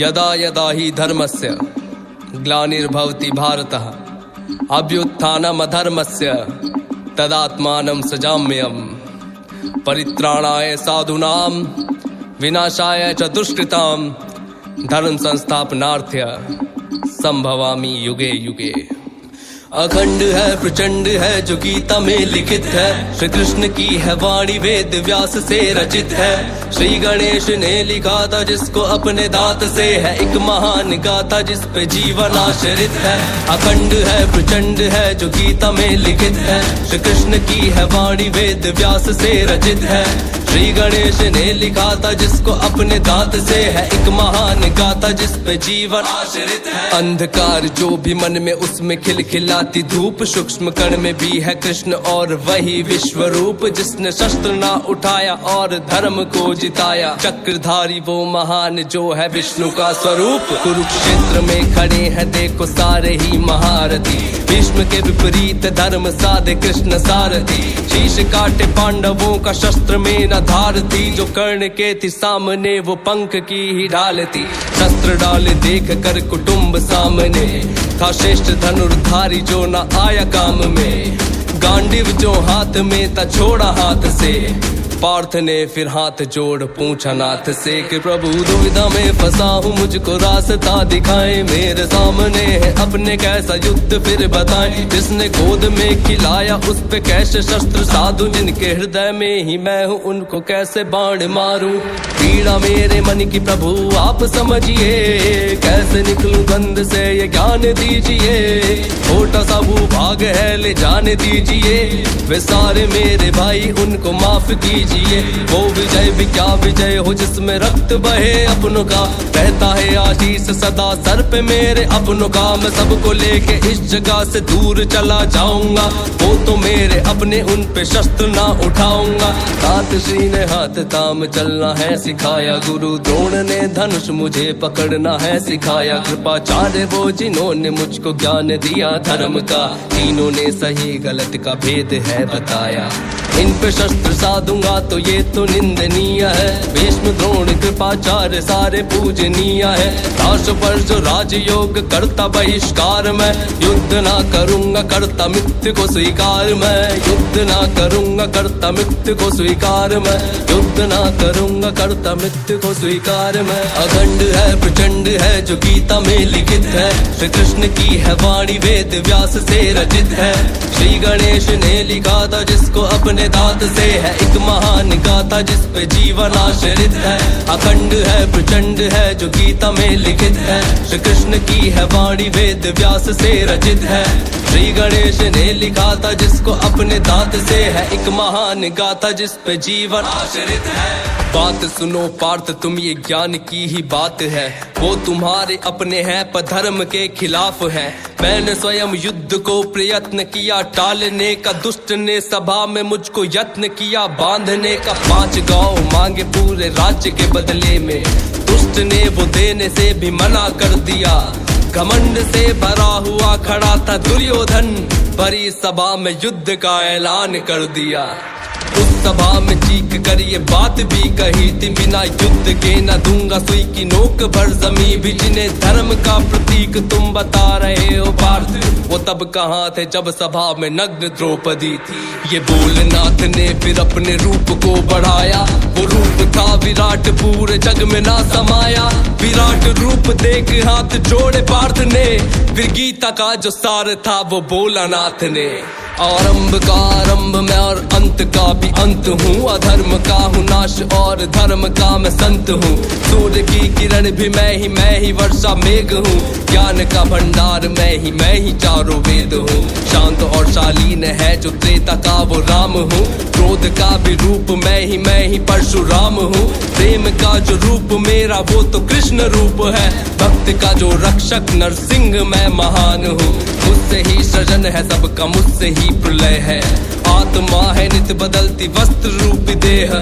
यदा यदा हि धर्मस्य ग्लानिर्भवति भारतः अभ्युत्थानमधर्मस्य तदात्मानं सृजाम्यहम्। परित्राणाय साधूनां विनाशाय च दुष्कृतां धर्म संस्थापनार्थ्य संभवामि युगे युगे। अखंड है प्रचंड है जो गीता में लिखित है, श्री कृष्ण की है वाणी वेद व्यास से रचित है। श्री गणेश ने लिखा था जिसको अपने दांत से है एक महान गाथा जिस पे जीवन आश्रित है। अखंड है प्रचंड है जो गीता में लिखित है, श्री कृष्ण की है वाणी वेद व्यास से रचित है। श्री गणेश ने लिखा था जिसको अपने दांत से है एक महान गाथा जिस पे जीवन आश्रित है। अंधकार जो भी मन में उसमें खिलखिलाती धूप, सूक्ष्म कण में भी है कृष्ण और वही विश्व रूप जिसने शस्त्र ना उठाया और धर्म को जिताया। चक्रधारी वो महान जो है विष्णु का स्वरूप। कुरुक्षेत्र में खड़े हैं देखो सारे ही महारथी, भीष्म के विपरीत धर्म साधे कृष्ण सारथी। शीश काटे पांडवों का शस्त्र में न धार थी, जो कर्ण के थी सामने वो पंख की ही ढाल थी। शस्त्र डाल देख कर कुटुंब सामने था श्रेष्ठ धनुर्धारी जो न आया काम में। गांडीव जो हाथ में था छोड़ा हाथ से, पार्थ ने फिर हाथ जोड़ पूछा नाथ से कि प्रभु दुविधा में फंसा हूँ मुझको रास्ता दिखाए। मेरे सामने है अपने कैसा युद्ध फिर बताएं, जिसने गोद में खिलाया उस पे कैसे शस्त्र साधु, जिनके हृदय में ही मैं हूँ उनको कैसे बाण मारूं। पीड़ा मेरे मन की प्रभु आप समझिए, कैसे निकलूं गंध से ये ज्ञान दीजिए। छोटा सा भूभाग है ले जाने दीजिए, वे सारे मेरे भाई उनको माफ कीजिए। वो विजय भी क्या विजय हो जिसमें रक्त बहे अपनों का, रहता है आशीष सदा सर पे मेरे अपनों का। मैं सबको लेके इस जगह से दूर चला जाऊंगा, वो तो मेरे अपने उन पे शस्त्र ना उठाऊंगा। तात श्री ने हाथ थाम चलना है सिखाया, गुरु द्रोण ने धनुष मुझे पकड़ना है सिखाया। कृपाचार्य वो जिन्होंने मुझको ज्ञान दिया धर्म का, तीनों ने सही गलत का भेद है बताया। इन पे शस्त्र साधूंगा तो ये तो निंदनीय है, भीष्म द्रोण कृपाचार्य सारे पूजनीय है। दास पर जो राजयोग करता बहिष्कार मैं, युद्ध ना करूंगा करता मिथ्य को स्वीकार मैं। युद्ध ना करूंगा करता मिथ्य को स्वीकार मैं, युद्ध ना करूंगा करता मिथ्य को स्वीकार मैं। अखंड है प्रचंड है जो गीता में लिखित है, श्री कृष्ण की है वाणी वेद व्यास से रचित है। श्री गणेश ने लिखा था जिसको अपने दांत से है एक महान गाथा जिस पे जीवन आश्रित है। अखंड है प्रचंड है जो गीता में लिखित है, श्री कृष्ण की है वाणी वेद व्यास से रचित है। श्री गणेश ने लिखा था जिसको अपने दांत से है एक महान गाथा जिस पे जीवन आश्रित है। बात सुनो पार्थ तुम ये ज्ञान की ही बात है, वो तुम्हारे अपने हैं पर धर्म के खिलाफ है। मैंने स्वयं युद्ध को प्रयत्न किया टालने का, दुष्ट ने सभा में मुझको यत्न किया बांधने का। 5 गांव मांगे पूरे राज्य के बदले में, दुष्ट ने वो देने से भी मना कर दिया। घमंड से भरा हुआ खड़ा था दुर्योधन, भरी सभा में युद्ध का ऐलान कर दिया। उस सभा में चीख कर ये बात भी कही थी, बिना युद्ध के न दूंगा सुई की नोक भर जमी भी। जिन्हें धर्म का प्रतीक तुम बता रहे हो पार्थ, वो तब कहाँ थे जब सभा में नग्न द्रौपदी थी। ये भोलेनाथ ने फिर अपने रूप को बढ़ाया, वो रूप था विराट पूरे जग में ना समाया। विराट रूप देख हाथ जोड़े पार्थ ने, फिर गीता का जो सार था वो भोलानाथ ने। आरंभ का आरंभ मैं और अंत का भी अंत हूँ, अधर्म का हूँ नाश और धर्म का मैं संत हूँ। सूर्य की किरण भी मैं ही वर्षा मेघ हूँ, ज्ञान का भंडार मैं ही चारों वेद हूँ। शांत और शालीन है जो त्रेता का वो राम हूँ, क्रोध का भी रूप मैं ही परशुराम हूँ। प्रेम का जो रूप मेरा वो तो कृष्ण रूप है, भक्त का जो रक्षक नरसिंह मैं महान हूँ। मुझसे ही सृजन है सबका, मुझसे ही प्रलय है। आत्मा है नित्य बदलती वस्त्र रूप देह,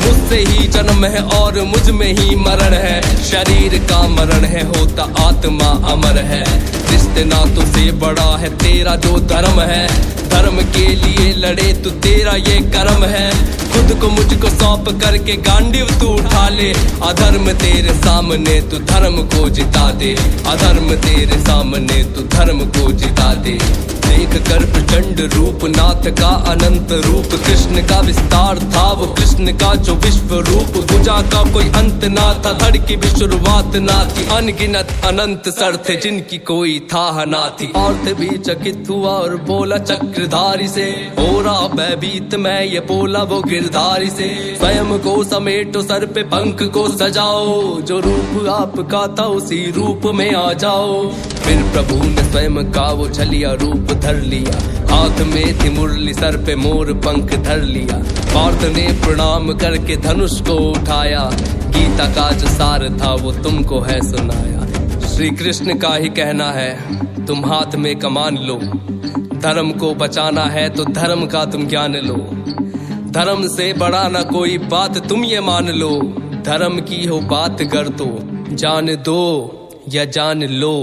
मुझसे ही जन्म है और मुझ में ही मरण है। शरीर का मरण है होता आत्मा अमर है, रिश्ते नातों से बड़ा है तेरा जो धर्म है। धर्म के लिए लड़े तू तेरा ये कर्म है। खुद को मुझको सौंप करके गांडीव तू उठा ले। अधर्म तेरे सामने तू धर्म को जिता दे। अधर्म तेरे सामने तू धर्म को जिता दे। देख कर प्रचंड रूप नाथ का अनंत रूप। कृष्ण का विस्तार था वो कृष्ण का जो विश्व रूप। भुजा का कोई अंत ना था, धड़ की भी शुरुआत ना थी। अनगिनत अनंत सर थे जिनकी कोई था ना थी। औरत भी चकित हुआ और बोला चक्रधारी से, हो रहा भयभीत मैं ये बोला वो गिरधारी से। स्वयं को समेटो सर पे पंख को सजाओ, जो रूप आपका था उसी रूप में आ जाओ। फिर प्रभु ने स्वयं का वो छलिया रूप धर लिया। हाथ में थी मुरली, सर पे मोर पंख धर लिया। पार्थ ने प्रणाम करके धनुष को उठाया। गीता का जो सार था वो तुमको है सुनाया। श्री कृष्ण का ही कहना है, तुम हाथ में कमान लो। धर्म को बचाना है तो धर्म का तुम ज्ञान लो। धर्म से बड़ा ना कोई बात तुम ये मान लो। धर्म की हो बात कर तो जान दो या जान लो।